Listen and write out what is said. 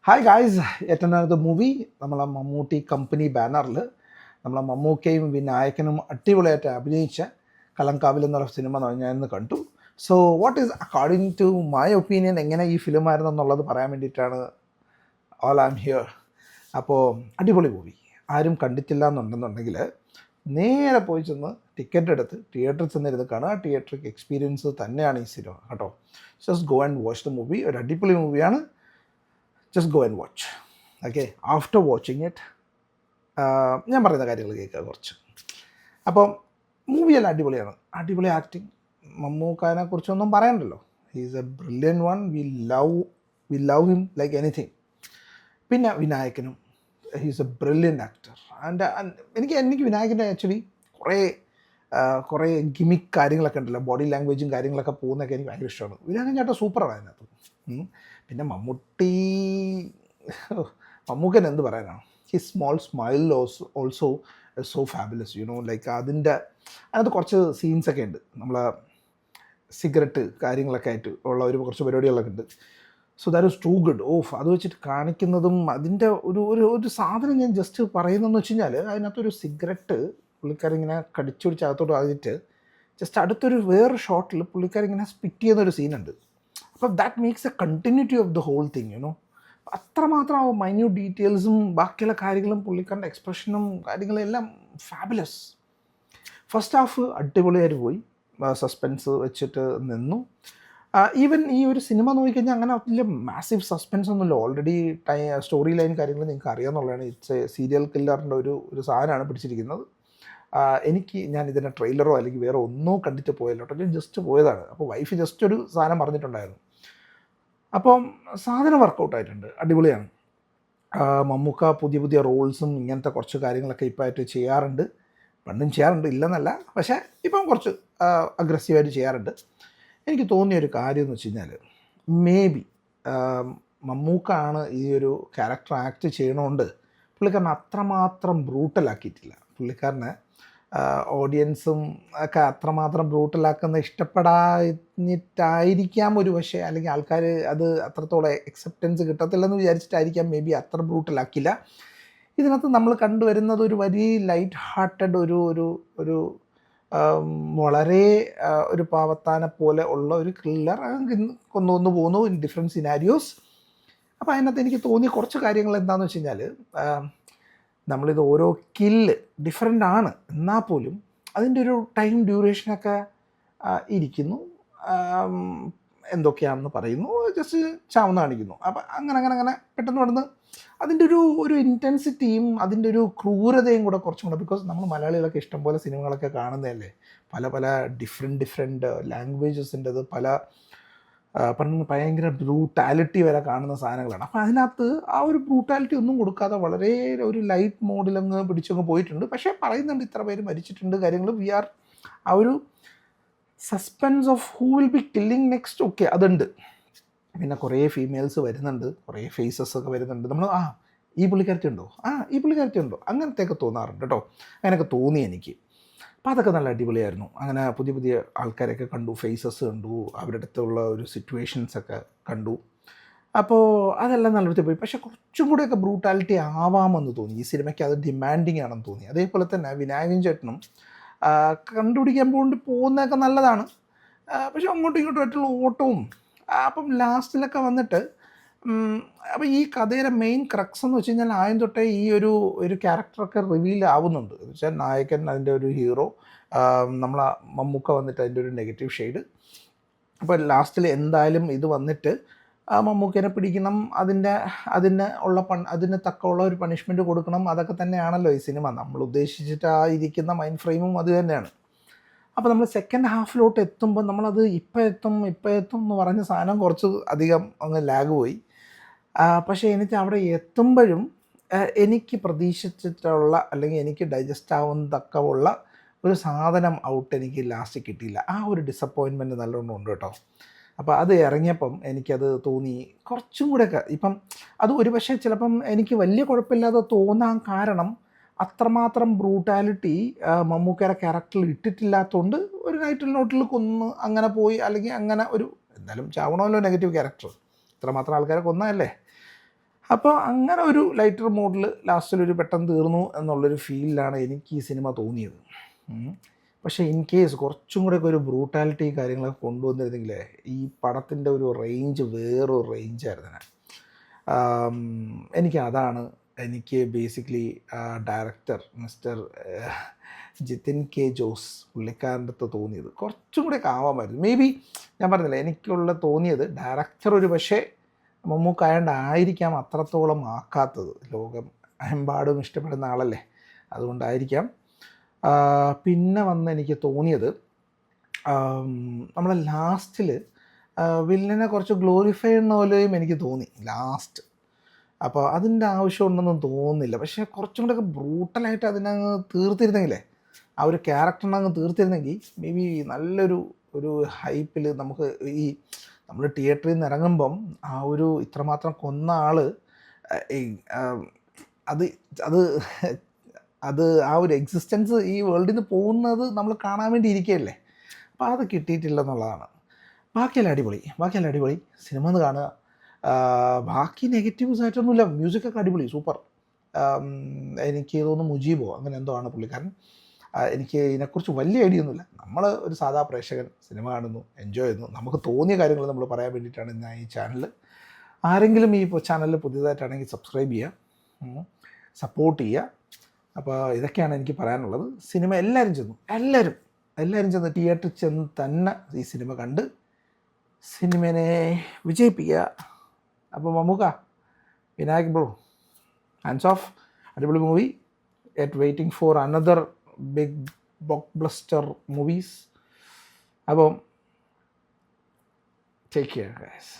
Hi guys, ഏറ്റവും movie നമ്മളെ Mammootty company ബാനറിൽ നമ്മളെ മമ്മൂക്കയും വിനായകനും അടിപൊളിയായിട്ട് അഭിനയിച്ച കലങ്കാവിൽ എന്നുള്ള സിനിമ ഞാൻ ഇന്ന് കണ്ടു. So what is according to my opinion എങ്ങനെ ഈ ഫിലിം ആയിരുന്നു എന്നുള്ളത് പറയാൻ വേണ്ടിയിട്ടാണ് ഓൾ ഐ എം ഹിയർ. അപ്പോൾ അടിപൊളി മൂവി. ആരും കണ്ടിട്ടില്ല എന്നുണ്ടെന്നുണ്ടെങ്കിൽ നേരെ പോയി ചെന്ന് ടിക്കറ്റ് എടുത്ത് തിയേറ്ററിൽ ചെന്നിരുന്ന് കാണുക. തിയേറ്റർ എക്സ്പീരിയൻസ് തന്നെയാണ് ഈ സിനിമ കേട്ടോ. Just go and watch the movie. ഒരു അടിപൊളി മൂവിയാണ്. Just go and watch. Okay, after watching it ഞാൻ പറയുന്ന കാര്യങ്ങൾ കേൾക്കുക കുറച്ച്. അപ്പം മൂവിയെല്ലാം അടിപൊളിയാണ്. അടിപൊളി ആക്ടിങ്. മമ്മൂക്കാനെ കുറിച്ചൊന്നും പറയണ്ടല്ലോ. He's A brilliant one. We love him like anything. പിന്നെ വിനായകനും ഹീസ് എ ബ്രില്യൻ ആക്ടർ. എനിക്ക് വിനായകൻ്റെ ആക്ച്വലി കുറേ ഗിമിക് കാര്യങ്ങളൊക്കെ ഉണ്ടല്ലോ, ബോഡി ലാംഗ്വേജും കാര്യങ്ങളൊക്കെ പോകുന്നതൊക്കെ എനിക്ക് ഭയങ്കര ഇഷ്ടമാണ്. വിനായകൻ ചേട്ടൻ സൂപ്പറാണ് അതിനകത്ത്. പിന്നെ മമ്മൂക്കൻ എന്ത് പറയാനാണ്, he small smile also so fabulous, like അതിനകത്ത് കുറച്ച് സീൻസൊക്കെ ഉണ്ട്. നമ്മളെ സിഗരറ്റ് കാര്യങ്ങളൊക്കെ ആയിട്ട് ഉള്ള കുറച്ച് പരിപാടികളൊക്കെ ഉണ്ട്. So that is too good. അത് വെച്ചിട്ട് കാണിക്കുന്നതും അതിൻ്റെ ഒരു സാധനം ഞാൻ ജസ്റ്റ് പറയുന്നതെന്ന് വെച്ച് കഴിഞ്ഞാൽ, അതിനകത്തൊരു സിഗരറ്റ് പുള്ളിക്കാരിങ്ങനെ കടിച്ചു പിടിച്ച് അകത്തോട്ട് ആയിട്ട് ജസ്റ്റ് അടുത്തൊരു വേറെ ഷോട്ടിൽ പുള്ളിക്കാരിങ്ങനെ സ്പിറ്റ് ചെയ്യുന്നൊരു സീനുണ്ട്. അപ്പോൾ that makes a continuity of the whole thing. അത്രമാത്രം ആ മൈന്യൂട്ട് ഡീറ്റെയിൽസും ബാക്കിയുള്ള കാര്യങ്ങളും പുള്ളിക്കാരൻ്റെ എക്സ്പ്രഷനും കാര്യങ്ങളും എല്ലാം ഫാബുലസ്. ഫസ്റ്റ് ഹാഫ് അടിപൊളിയായിട്ട് പോയി, സസ്പെൻസ് വെച്ചിട്ട് നിന്നു. ഈവൻ ഈ ഒരു സിനിമ നോക്കിക്കഴിഞ്ഞാൽ അങ്ങനെ വലിയ മാസീവ് സസ്പെൻസ് ഒന്നുമില്ല. ഓൾറെഡി സ്റ്റോറി ലൈൻ കാര്യങ്ങൾ നിങ്ങൾക്ക് അറിയാമെന്നുള്ളതാണ്. ഇറ്റ്സ് എ സീരിയൽ കില്ലറിൻ്റെ ഒരു സാധനമാണ് പിടിച്ചിരിക്കുന്നത്. ഞാൻ ഇതിൻ്റെ ട്രെയിലറോ അല്ലെങ്കിൽ വേറെ ഒന്നോ കണ്ടിട്ട് പോയല്ലോ കേട്ടോ. ഞാൻ ജസ്റ്റ് പോയതാണ്. അപ്പോൾ വൈഫ് ജസ്റ്റ് ഒരു സാധനം പറഞ്ഞിട്ടുണ്ടായിരുന്നു. അപ്പം സാധനം വർക്കൗട്ടായിട്ടുണ്ട്, അടിപൊളിയാണ്. മമ്മൂക്ക പുതിയ പുതിയ റോൾസും ഇങ്ങനത്തെ കുറച്ച് കാര്യങ്ങളൊക്കെ ഇപ്പോൾ ആയിട്ട് ചെയ്യാറുണ്ട്. പണ്ടും ചെയ്യാറുണ്ട്, ഇല്ലെന്നല്ല, പക്ഷേ ഇപ്പം കുറച്ച് അഗ്രസീവായിട്ട് ചെയ്യാറുണ്ട്. എനിക്ക് തോന്നിയൊരു കാര്യം എന്ന് വെച്ച് കഴിഞ്ഞാൽ, മേ ബി മമ്മൂക്കാണ് ഈ ഒരു ക്യാരക്ടർ ആക്ട് ചെയ്യണോണ്ട് പുള്ളിക്കാരനെ അത്രമാത്രം ബ്രൂട്ടലാക്കിയിട്ടില്ല. പുള്ളിക്കാരനെ ഓഡിയൻസും ഒക്കെ അത്രമാത്രം ബ്രൂട്ടലാക്കുന്ന ഇഷ്ടപ്പെടാഞ്ഞിട്ടായിരിക്കാം ഒരു പക്ഷേ, അല്ലെങ്കിൽ ആൾക്കാർ അത് അത്രത്തോളം അക്സെപ്റ്റൻസ് കിട്ടത്തില്ലെന്ന് വിചാരിച്ചിട്ടായിരിക്കാം മേ ബി അത്ര ബ്രൂട്ടലാക്കില്ല. ഇതിനകത്ത് നമ്മൾ കണ്ടുവരുന്നത് ഒരു വലിയ ലൈറ്റ് ഹാർട്ടഡ് ഒരു വളരെ ഒരു പാവത്താനെ പോലെ ഉള്ള ഒരു ത്രില്ലർ. കൊന്നു പോകുന്നു ഇൻ ഡിഫറെൻറ്റ് സിനാരിയോസ്. അപ്പോൾ അതിനകത്ത് എനിക്ക് തോന്നിയ കുറച്ച് കാര്യങ്ങൾ എന്താണെന്ന് വെച്ച് കഴിഞ്ഞാൽ, നമ്മളിത് ഓരോ കില്ല് ഡിഫറെൻ്റ് ആണ്, എന്നാൽ പോലും അതിൻ്റെ ഒരു ടൈം ഡ്യൂറേഷനൊക്കെ ഇരിക്കുന്നു. എന്തൊക്കെയാണെന്ന് പറയുന്നു, ജസ്റ്റ് ചാവുന്ന കാണിക്കുന്നു. അപ്പം അങ്ങനെ പെട്ടെന്ന് പെട്ടെന്ന് അതിൻ്റെ ഒരു ഇൻറ്റൻസിറ്റിയും അതിൻ്റെ ഒരു ക്രൂരതയും കൂടെ കുറച്ചും കൂടെ, ബിക്കോസ് നമ്മൾ മലയാളികളൊക്കെ ഇഷ്ടംപോലെ സിനിമകളൊക്കെ കാണുന്നതല്ലേ, പല ഡിഫറെൻറ്റ് ലാംഗ്വേജസിൻ്റെത്, ഭയങ്കര ബ്രൂട്ടാലിറ്റി വരെ കാണുന്ന സാധനങ്ങളാണ്. അപ്പോൾ അതിനകത്ത് ആ ഒരു ബ്രൂട്ടാലിറ്റി ഒന്നും കൊടുക്കാതെ വളരെ ഒരു ലൈറ്റ് മോഡിലങ്ങ് പിടിച്ചങ്ങ് പോയിട്ടുണ്ട്. പക്ഷേ പറയുന്നുണ്ട് ഇത്ര പേര് മരിച്ചിട്ടുണ്ട് കാര്യങ്ങൾ. ആ ഒരു suspense of who will be killing next, okay, അതുണ്ട്. പിന്നെ കുറേ ഫീമെയിൽസ് വരുന്നുണ്ട്, കുറേ ഫേസസ് ഒക്കെ വരുന്നുണ്ട്. നമ്മൾ ഈ പുള്ളിക്കാരത്തി ഉണ്ടോ അങ്ങനത്തെയൊക്കെ തോന്നാറുണ്ട് കേട്ടോ. അങ്ങനെയൊക്കെ തോന്നി എനിക്ക്. അപ്പോൾ അതൊക്കെ നല്ല അടിപൊളിയായിരുന്നു. അങ്ങനെ പുതിയ ആൾക്കാരൊക്കെ കണ്ടു, ഫേസസ് കണ്ടു, അവരുടെ അടുത്തുള്ള ഒരു സിറ്റുവേഷൻസൊക്കെ കണ്ടു. അപ്പോൾ അതെല്ലാം നല്ല വൃത്തി പോയി. പക്ഷേ കുറച്ചും കൂടെയൊക്കെ ബ്രൂട്ടാലിറ്റി ആവാമെന്ന് തോന്നി. ഈ സിനിമയ്ക്ക് അത് ഡിമാൻഡിങ് ആണെന്ന് തോന്നി. അതേപോലെ തന്നെ വിനായകൻ ചേട്ടനും കണ്ടുപിടിക്കാൻ പോകുന്നതൊക്കെ നല്ലതാണ്. പക്ഷെ അങ്ങോട്ടും ഇങ്ങോട്ടും ആയിട്ടുള്ള ഓട്ടവും, അപ്പം ലാസ്റ്റിലൊക്കെ വന്നിട്ട് അപ്പോൾ ഈ കഥയുടെ മെയിൻ ക്രക്സ് എന്ന് വെച്ച് കഴിഞ്ഞാൽ, ആദ്യം തൊട്ടേ ഈ ഒരു ക്യാരക്ടറൊക്കെ റിവീൽ ആവുന്നുണ്ട്. എന്ന് വെച്ചാൽ നായകൻ അതിൻ്റെ ഒരു ഹീറോ, നമ്മളെ മമ്മൂക്ക വന്നിട്ട് അതിൻ്റെ ഒരു നെഗറ്റീവ് ഷെയ്ഡ്. അപ്പോൾ ലാസ്റ്റിൽ എന്തായാലും ഇത് വന്നിട്ട് മമ്മൂക്കനെ പിടിക്കണം, അതിന് തക്കമുള്ള ഒരു പണിഷ്മെൻറ്റ് കൊടുക്കണം. അതൊക്കെ തന്നെയാണല്ലോ ഈ സിനിമ. നമ്മൾ ഉദ്ദേശിച്ചിട്ട് ഇരിക്കുന്ന മൈൻഡ് ഫ്രെയിമും അത് തന്നെയാണ്. അപ്പോൾ നമ്മൾ സെക്കൻഡ് ഹാഫിലോട്ട് എത്തുമ്പോൾ നമ്മളത് ഇപ്പം എത്തും എന്ന് പറഞ്ഞ സാധനം കുറച്ച് അധികം അങ്ങ് ലാഗ് പോയി. പക്ഷേ എനിക്ക് അവിടെ എത്തുമ്പോഴും എനിക്ക് പ്രതീക്ഷിച്ചിട്ടുള്ള, അല്ലെങ്കിൽ എനിക്ക് ഡൈജസ്റ്റ് ആവുന്ന തക്കമുള്ള ഒരു സാധനം എനിക്ക് ലാസ്റ്റ് കിട്ടിയില്ല. ആ ഒരു ഡിസപ്പോയിൻമെൻറ്റ് നല്ലോണം ഉണ്ട് കേട്ടോ. അപ്പോൾ അത് ഇറങ്ങിയപ്പം എനിക്കത് തോന്നി കുറച്ചും കൂടെയൊക്കെ. ഇപ്പം അത് ഒരു പക്ഷേ ചിലപ്പം എനിക്ക് വലിയ കുഴപ്പമില്ലാതെ തോന്നാൻ കാരണം, അത്രമാത്രം ബ്രൂട്ടാലിറ്റി മമ്മൂക്കയുടെ ക്യാരക്ടറിൽ ഇട്ടിട്ടില്ലാത്തതുകൊണ്ട് ഒരു നൈറ്റിൽ നോട്ടിൽ കൊന്ന് അങ്ങനെ പോയി, അല്ലെങ്കിൽ അങ്ങനെ എന്തായാലും ചാവണമല്ലോ നെഗറ്റീവ് ക്യാരക്ടർ, ഇത്രമാത്രം ആൾക്കാരെ കൊന്നതല്ലേ. അപ്പോൾ അങ്ങനെ ഒരു ലൈറ്റർ മോഡിൽ ലാസ്റ്റിലൊരു പെട്ടെന്ന് തീർന്നു എന്നുള്ളൊരു ഫീലിലാണ് എനിക്ക് ഈ സിനിമ തോന്നിയത്. പക്ഷേ ഇൻ കേസ് കുറച്ചും കൂടെയൊക്കെ ഒരു ബ്രൂട്ടാലിറ്റി കാര്യങ്ങളൊക്കെ കൊണ്ടുവന്നിരുന്നെങ്കിലേ ഈ പടത്തിൻ്റെ ഒരു റേഞ്ച് വേറൊരു റേഞ്ചായിരുന്നു. എനിക്ക് basically director mister Jithin K Jose പുള്ളിക്കാരൻ്റെ അടുത്ത് തോന്നിയത് കുറച്ചും കൂടെയൊക്കെ ആവാമായിരുന്നു. മേ ബി ഞാൻ പറഞ്ഞില്ല, എനിക്കുള്ള തോന്നിയത് ഡയറക്ടർ ഒരു പക്ഷേ മമ്മൂക്കായതുകൊണ്ടായിരിക്കാം അത്രത്തോളം ആക്കാത്തത്. ലോകം എമ്പാടും ഇഷ്ടപ്പെടുന്ന ആളല്ലേ, അതുകൊണ്ടായിരിക്കാം. പിന്നെ വന്ന് എനിക്ക് തോന്നിയത് നമ്മളെ ലാസ്റ്റിൽ വില്ലനെ കുറച്ച് ഗ്ലോറിഫൈ ചെയ്യുന്ന പോലെയും എനിക്ക് തോന്നി ലാസ്റ്റ്. അപ്പോൾ അതിൻ്റെ ആവശ്യമുണ്ടെന്നും തോന്നുന്നില്ല. പക്ഷേ കുറച്ചും കൂടെയൊക്കെ ബ്രൂട്ടലായിട്ട് അതിനങ്ങ് തീർത്തിരുന്നെങ്കിലേ, ആ ഒരു ക്യാരക്ടറിനെ അങ്ങ് തീർത്തിരുന്നെങ്കിൽ മേ ബി ഒരു ഹൈപ്പിൽ നമുക്ക് ഈ നമ്മൾ തിയേറ്ററിൽ നിന്ന് ഇറങ്ങുമ്പം ആ ഒരു ഇത്രമാത്രം കൊന്ന ആൾ അത് അത് അത് ആ ഒരു എക്സിസ്റ്റൻസ് ഈ വേൾഡിൽ നിന്ന് പോകുന്നത് നമ്മൾ കാണാൻ വേണ്ടി ഇരിക്കുകയല്ലേ. അപ്പോൾ അത് കിട്ടിയിട്ടില്ലെന്നുള്ളതാണ്. ബാക്കിയെല്ലാം അടിപൊളി സിനിമ ഒന്ന് കാണുക. ബാക്കി നെഗറ്റീവ്സ് ആയിട്ടൊന്നുമില്ല. മ്യൂസിക്കൊക്കെ അടിപൊളി, സൂപ്പർ. എനിക്ക് തോന്നുന്നു മുജീബോ അങ്ങനെ എന്തോ ആണ് പുള്ളിക്കാരൻ. എനിക്ക് ഇതിനെക്കുറിച്ച് വലിയ ഐഡിയ ഒന്നുമില്ല. നമ്മൾ ഒരു സാധാ പ്രേക്ഷകൻ സിനിമ കാണുന്നു, എൻജോയ് ചെയ്യുന്നു. നമുക്ക് തോന്നിയ കാര്യങ്ങൾ നമ്മൾ പറയാൻ വേണ്ടിയിട്ടാണ് ഞാൻ ഈ ചാനൽ. ആരെങ്കിലും ഈ ചാനലിൽ പുതിയതായിട്ടാണെങ്കിൽ സബ്സ്ക്രൈബ് ചെയ്യുക, സപ്പോർട്ട് ചെയ്യുക. അപ്പോൾ ഇതൊക്കെയാണ് എനിക്ക് പറയാനുള്ളത്. സിനിമ എല്ലാവരും ചെന്ന് തിയേറ്ററിൽ ചെന്ന് തന്നെ ഈ സിനിമ കണ്ട് സിനിമയെ വിജയിപ്പിക്കുക. അപ്പോൾ Mammukka, Vinayak bro, hands off. അടിപൊളി movie. Waiting for another big blockbuster movies. അപ്പം ടേക്ക് കെയർ ഗൈസ്.